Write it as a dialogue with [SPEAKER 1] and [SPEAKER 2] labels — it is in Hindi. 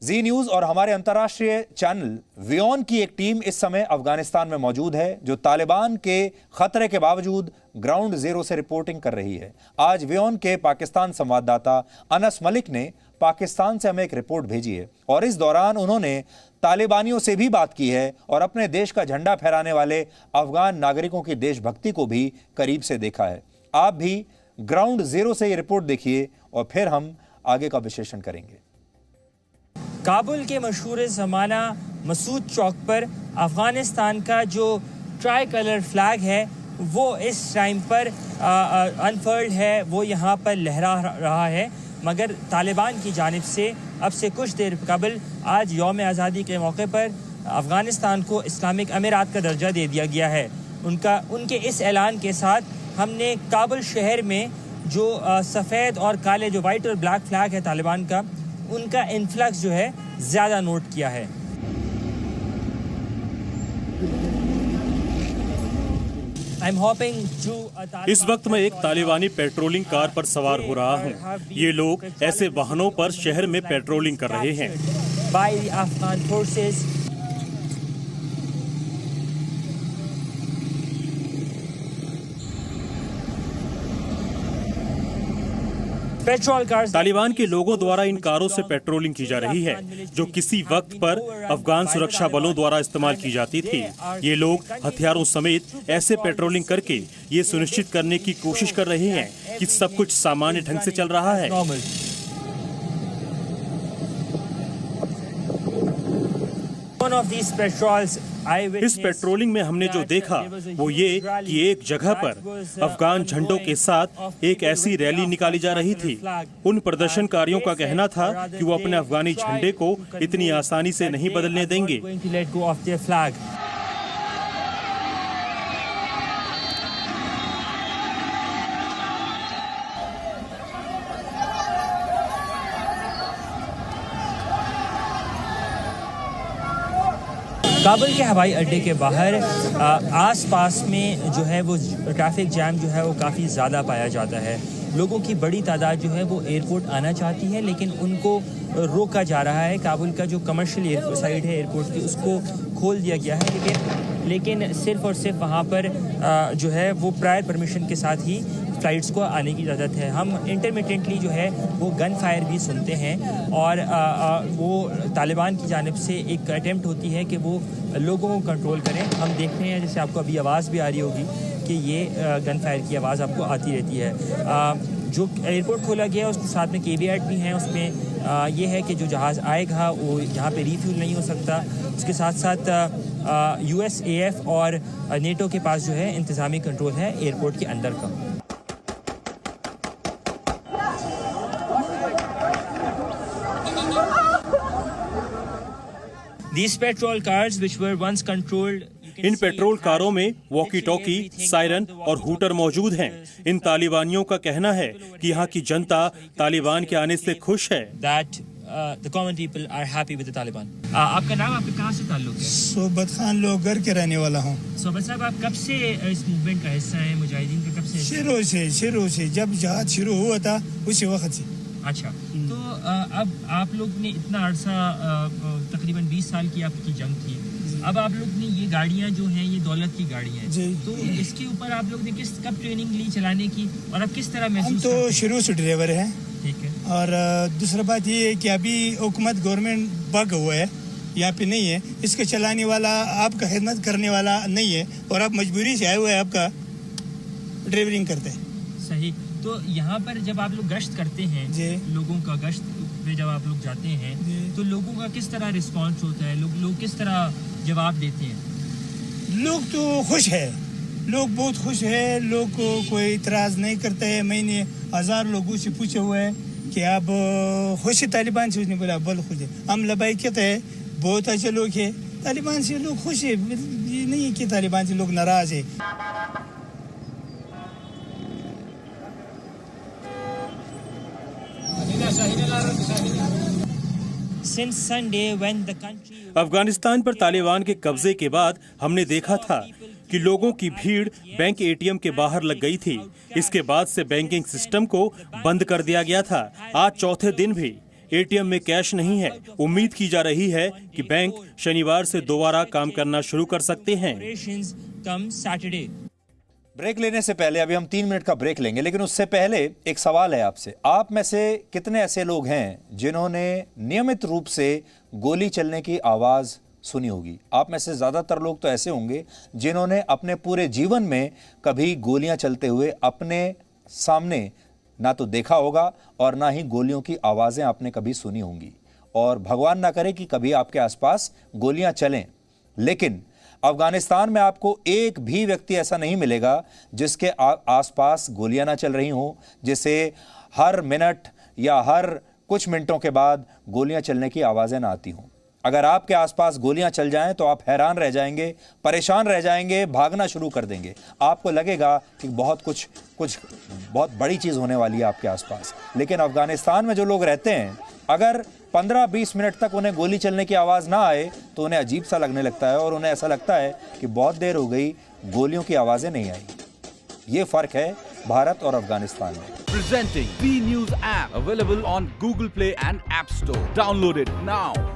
[SPEAKER 1] जी न्यूज और हमारे अंतर्राष्ट्रीय चैनल वियोन की एक टीम इस समय अफगानिस्तान में मौजूद है, जो तालिबान के खतरे के बावजूद ग्राउंड जीरो से रिपोर्टिंग कर रही है। आज वियोन के पाकिस्तान संवाददाता अनस मलिक ने पाकिस्तान से हमें एक रिपोर्ट भेजी है और इस दौरान उन्होंने तालिबानियों से भी बात की है और अपने देश का झंडा फहराने वाले अफगान नागरिकों की देशभक्ति को भी करीब से देखा है। आप भी ग्राउंड जीरो से ये रिपोर्ट देखिए और फिर हम आगे का विश्लेषण करेंगे।
[SPEAKER 2] काबुल के मशहूर ज़माना मसूद चौक पर अफ़गानिस्तान का जो ट्राई कलर फ्लैग है वो इस टाइम पर अनफर्ल्ड है, वो यहाँ पर लहरा रहा है। मगर तालिबान की जानिब से अब से कुछ देर कबल आज यौम आज़ादी के मौके पर अफ़गानिस्तान को इस्लामिक अमीरात का दर्जा दे दिया गया है। उनके इस ऐलान के साथ हमने काबुल शहर में जो सफ़ेद और काले जो वाइट और ब्लैक फ्लैग है तालिबान का, उनका इन्फ्लक्स जो है ज़्यादा नोट किया है।
[SPEAKER 3] इस वक्त मैं एक तालिबानी पेट्रोलिंग कार पर सवार हो रहा हूँ। ये लोग ऐसे वाहनों पर शहर में पेट्रोलिंग कर रहे हैं। तालिबान के लोगों द्वारा इन कारों से पेट्रोलिंग की जा रही है, जो किसी वक्त पर अफगान सुरक्षा बलों द्वारा इस्तेमाल की जाती थी। ये लोग हथियारों समेत ऐसे पेट्रोलिंग करके ये सुनिश्चित करने की कोशिश कर रहे हैं कि सब कुछ सामान्य ढंग से चल रहा है। इस पेट्रोलिंग में हमने जो देखा वो ये कि एक जगह पर अफगान झंडों के साथ एक ऐसी रैली निकाली जा रही थी। उन प्रदर्शनकारियों का कहना था कि वो अपने अफगानी झंडे को इतनी आसानी से नहीं बदलने देंगे।
[SPEAKER 2] काबुल के हवाई अड्डे के बाहर आसपास में जो है वो ट्रैफिक जैम जो है वो काफ़ी ज़्यादा पाया जाता है। लोगों की बड़ी तादाद जो है वो एयरपोर्ट आना चाहती है, लेकिन उनको रोका जा रहा है। काबुल का जो कमर्शियल साइड है एयरपोर्ट की, उसको खोल दिया गया है, लेकिन सिर्फ और सिर्फ वहाँ पर जो है वो प्रायर परमिशन के साथ ही फ्लाइट्स को आने की इजाज़त है। हम इंटरमिटेंटली जो है वो गन फायर भी सुनते हैं और वो तालिबान की जानिब से एक अटेम्प्ट होती है कि वो लोगों को कंट्रोल करें। हम देखते हैं, जैसे आपको अभी आवाज़ भी आ रही होगी कि ये गन फायर की आवाज़ आपको आती रहती है। जो एयरपोर्ट खोला गया है उसके साथ में केविएट भी हैं। उसमें ये है कि जो जहाज़ आएगा वो यहाँ पे रिफ्यूल नहीं हो सकता। उसके साथ साथ USAF और नेटो के पास जो है इंतज़ामी कंट्रोल है एयरपोर्ट के अंदर का।
[SPEAKER 3] इन पेट्रोल कारों में वॉकी टॉकी, सायरन और हूटर मौजूद हैं। इन तालिबानियों का कहना है कि यहाँ की जनता तालिबान के आने से खुश है।
[SPEAKER 2] आपका नाम, आपके कहाँ से ताल्लुक है?
[SPEAKER 4] सोबत खान लोगर के रहने वाला हूँ।
[SPEAKER 2] सोबत साहब, आप कब से इस मूवमेंट का हिस्सा हैं? मुजाहिदीन का कब से?
[SPEAKER 4] शुरू से जब जहाद शुरू हुआ था उसी वक्त से।
[SPEAKER 2] अच्छा, तो अब आप लोग ने इतना अरसा तकरीबन 20 साल की आपकी जंग थी। अब आप लोग ने ये गाड़ियाँ जो हैं ये दौलत की गाड़ियाँ हैं, तो इसके ऊपर आप लोग ने कब ट्रेनिंग ली चलाने की और अब किस तरह महसूस?
[SPEAKER 4] हम तो शुरू से ड्राइवर हैं।
[SPEAKER 2] ठीक है। और
[SPEAKER 4] दूसरा बात ये है कि अभी हुकूमत गवर्नमेंट बग हुआ है, यहाँ पे नहीं है, इसके चलाने वाला आपका खिदमत करने वाला नहीं है और आप मजबूरी से आए हुए आपका ड्राइवरिंग करते हैं।
[SPEAKER 2] सही। तो यहाँ पर जब आप लोग गश्त करते हैं, लोगों का गश्त पे जब आप लोग जाते हैं तो लोगों का किस तरह रिस्पांस होता है? लोग किस तरह जवाब देते हैं?
[SPEAKER 4] लोग तो खुश है, लोग बहुत खुश है, लोग को कोई इतराज़ नहीं करते है। मैंने 1000 लोगों से पूछे हुए हैं कि आप खुश है तालिबान से? उसने बोला बहुत खुश है। हम लबाई कहते हैं बहुत अच्छे लोग हैं, तालिबान से लोग खुश है, ये नहीं है कि तालिबान से लोग नाराज़ है।
[SPEAKER 3] अफगानिस्तान पर तालिबान के कब्जे के बाद हमने देखा था कि लोगों की भीड़ बैंक ATM के बाहर लग गई थी। इसके बाद से बैंकिंग सिस्टम को बंद कर दिया गया था। आज चौथे दिन भी एटीएम में कैश नहीं है। उम्मीद की जा रही है कि बैंक शनिवार से दोबारा काम करना शुरू कर सकते हैं।
[SPEAKER 1] ब्रेक लेने से पहले अभी हम 3 मिनट का ब्रेक लेंगे, लेकिन उससे पहले एक सवाल है आपसे। आप में से कितने ऐसे लोग हैं जिन्होंने नियमित रूप से गोली चलने की आवाज सुनी होगी? आप में से ज्यादातर लोग तो ऐसे होंगे जिन्होंने अपने पूरे जीवन में कभी गोलियां चलते हुए अपने सामने ना तो देखा होगा और ना ही गोलियों की आवाजें आपने कभी सुनी होंगी। और भगवान ना करे कि कभी आपके आसपास गोलियां चलें, लेकिन अफगानिस्तान में आपको एक भी व्यक्ति ऐसा नहीं मिलेगा जिसके आसपास गोलियां ना चल रही हों, जिसे हर मिनट या हर कुछ मिनटों के बाद गोलियां चलने की आवाजें ना आती हों। अगर आपके आसपास गोलियां चल जाएं तो आप हैरान रह जाएंगे, परेशान रह जाएंगे, भागना शुरू कर देंगे। आपको लगेगा कि बहुत बड़ी चीज होने वाली है आपके आसपास। लेकिन अफगानिस्तान में जो लोग रहते हैं, अगर 15-20 मिनट तक उन्हें गोली चलने की आवाज ना आए तो उन्हें अजीब सा लगने लगता है और उन्हें ऐसा लगता है कि बहुत देर हो गई, गोलियों की आवाजें नहीं आई। ये फर्क है भारत और अफगानिस्तान में।
[SPEAKER 5] Presenting V News app available on Google Play and App Store. Download it now.